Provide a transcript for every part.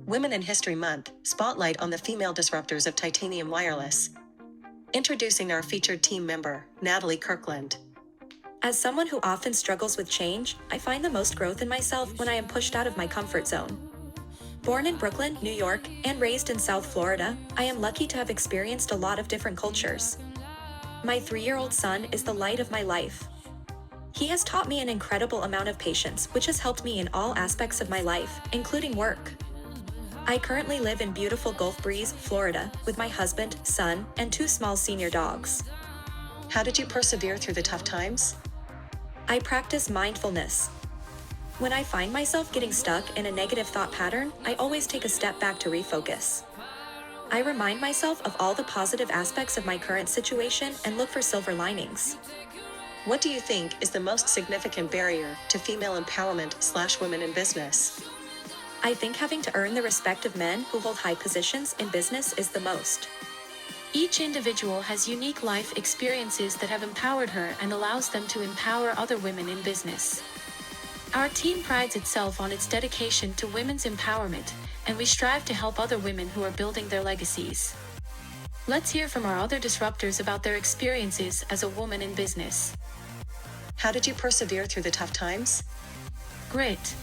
Women in History Month, spotlight on the female disruptors of titanium wireless. Introducing our featured team member, Natalie Kirkland. As someone who often struggles with change, I find the most growth in myself when I am pushed out of my comfort zone. Born in Brooklyn, New York, and raised in South Florida, I am lucky to have experienced a lot of different cultures. My 3-year-old son is the light of my life. He has taught me an incredible amount of patience, which has helped me in all aspects of my life, including work. I currently live in beautiful Gulf Breeze, Florida, with my husband, son, and 2 small senior dogs. How did you persevere through the tough times? I practice mindfulness. When I find myself getting stuck in a negative thought pattern, I always take a step back to refocus. I remind myself of all the positive aspects of my current situation and look for silver linings. What do you think is the most significant barrier to female empowerment/women in business? I think having to earn the respect of men who hold high positions in business is the most. Each individual has unique life experiences that have empowered her and allows them to empower other women in business. Our team prides itself on its dedication to women's empowerment, and we strive to help other women who are building their legacies. Let's hear from our other disruptors about their experiences as a woman in business. How did you persevere through the tough times? Grit.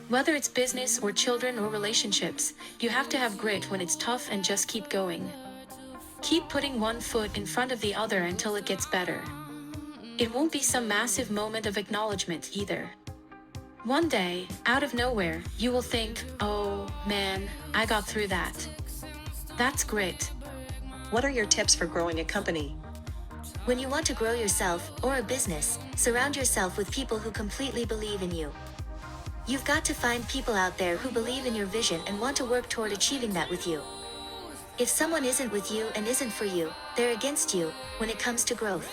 Whether it's business or children or relationships, you have to have grit when it's tough and just keep going. Keep putting one foot in front of the other until it gets better. It won't be some massive moment of acknowledgement either. One day, out of nowhere, you will think, "Oh, man, I got through that." That's grit. What are your tips for growing a company? When you want to grow yourself or a business, surround yourself with people who completely believe in you. You've got to find people out there who believe in your vision and want to work toward achieving that with you. If someone isn't with you and isn't for you, they're against you when it comes to growth.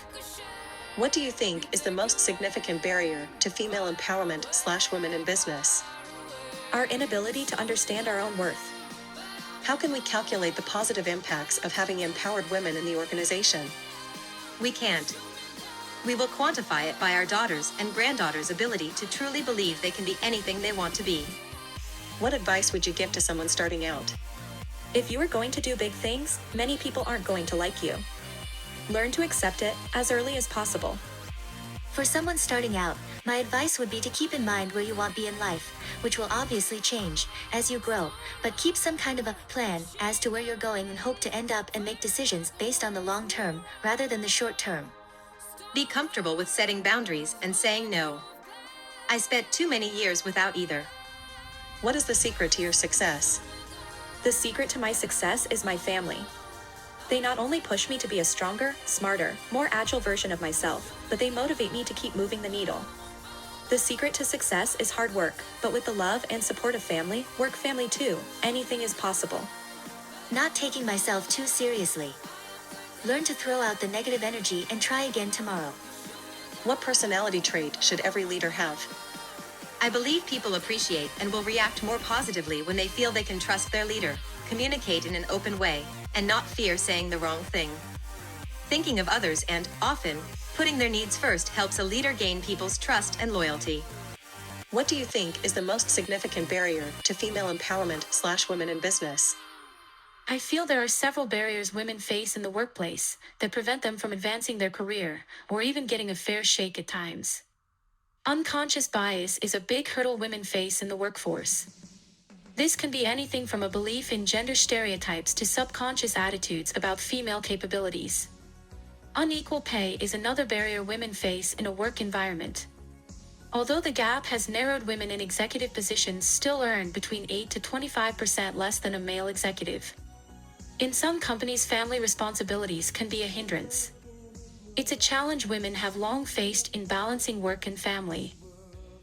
What do you think is the most significant barrier to female empowerment/women in business? Our inability to understand our own worth. How can we calculate the positive impacts of having empowered women in the organization? We can't. We will quantify it by our daughters' and granddaughters' ability to truly believe they can be anything they want to be. What advice would you give to someone starting out? If you are going to do big things, many people aren't going to like you. Learn to accept it as early as possible. For someone starting out, my advice would be to keep in mind where you want to be in life, which will obviously change as you grow, but keep some kind of a plan as to where you're going and hope to end up and make decisions based on the long term rather than the short term. Be comfortable with setting boundaries and saying no. I spent too many years without either. What is the secret to your success? The secret to my success is my family. They not only push me to be a stronger, smarter, more agile version of myself, but they motivate me to keep moving the needle. The secret to success is hard work, but with the love and support of family, work family too, anything is possible. Not taking myself too seriously. Learn to throw out the negative energy and try again tomorrow. What personality trait should every leader have? I believe people appreciate and will react more positively when they feel they can trust their leader, communicate in an open way, and not fear saying the wrong thing. Thinking of others and, often, putting their needs first helps a leader gain people's trust and loyalty. What do you think is the most significant barrier to female empowerment/women in business? I feel there are several barriers women face in the workplace that prevent them from advancing their career or even getting a fair shake at times. Unconscious bias is a big hurdle women face in the workforce. This can be anything from a belief in gender stereotypes to subconscious attitudes about female capabilities. Unequal pay is another barrier women face in a work environment. Although the gap has narrowed, women in executive positions still earn between 8 to 25% less than a male executive. In some companies, family responsibilities can be a hindrance. It's a challenge women have long faced in balancing work and family.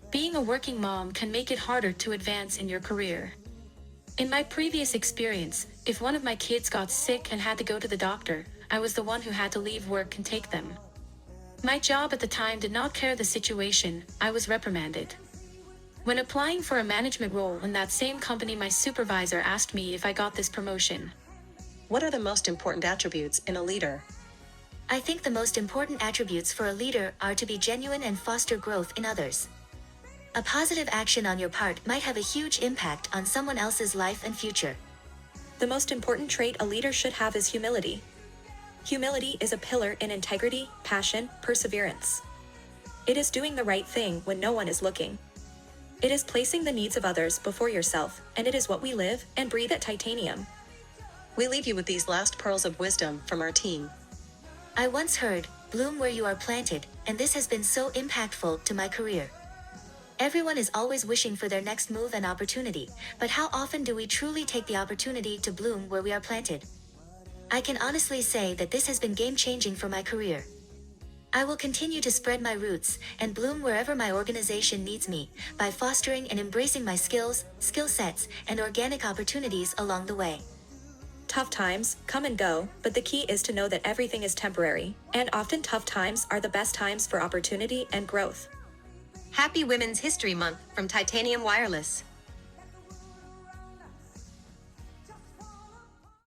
Being a working mom can make it harder to advance in your career. In my previous experience, if one of my kids got sick and had to go to the doctor, I was the one who had to leave work and take them. My job at the time did not care the situation, I was reprimanded. When applying for a management role in that same company, my supervisor asked me if I got this promotion. What are the most important attributes in a leader? I think the most important attributes for a leader are to be genuine and foster growth in others. A positive action on your part might have a huge impact on someone else's life and future. The most important trait a leader should have is humility. Humility is a pillar in integrity, passion, perseverance. It is doing the right thing when no one is looking. It is placing the needs of others before yourself, and it is what we live and breathe at Titanium. We leave you with these last pearls of wisdom from our team. I once heard, "Bloom where you are planted," and this has been so impactful to my career. Everyone is always wishing for their next move and opportunity, but how often do we truly take the opportunity to bloom where we are planted? I can honestly say that this has been game-changing for my career. I will continue to spread my roots and bloom wherever my organization needs me by fostering and embracing my skills, skill sets, and organic opportunities along the way. Tough times come and go, but the key is to know that everything is temporary, and often tough times are the best times for opportunity and growth. Happy Women's History Month from Titanium Wireless.